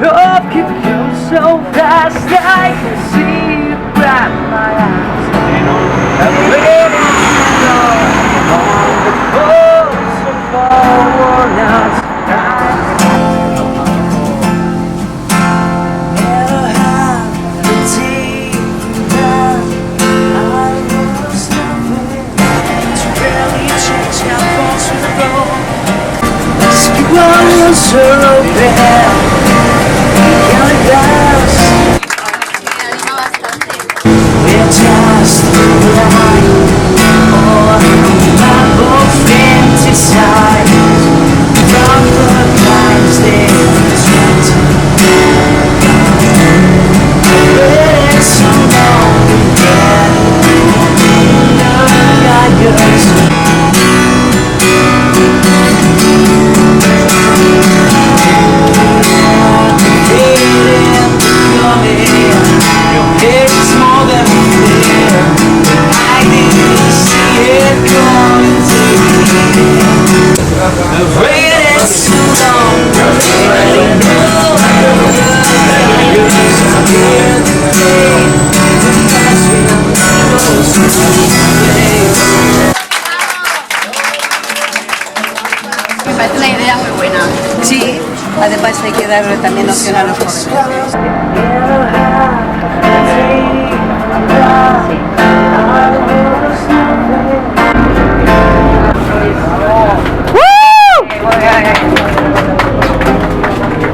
Love keeps going so fast, I can see it right in my eyes. I'm waiting on the coast of all worn out tonight. Never had a deep love. I was nothing to barely change how false we go. You are so bad. Counting bells. We're just blind. Oh, my both inside. From the times they distracted. Waiting so long again. Look at yours. Me parece una idea muy buena. Sí, además hay que darle también opción a los jóvenes.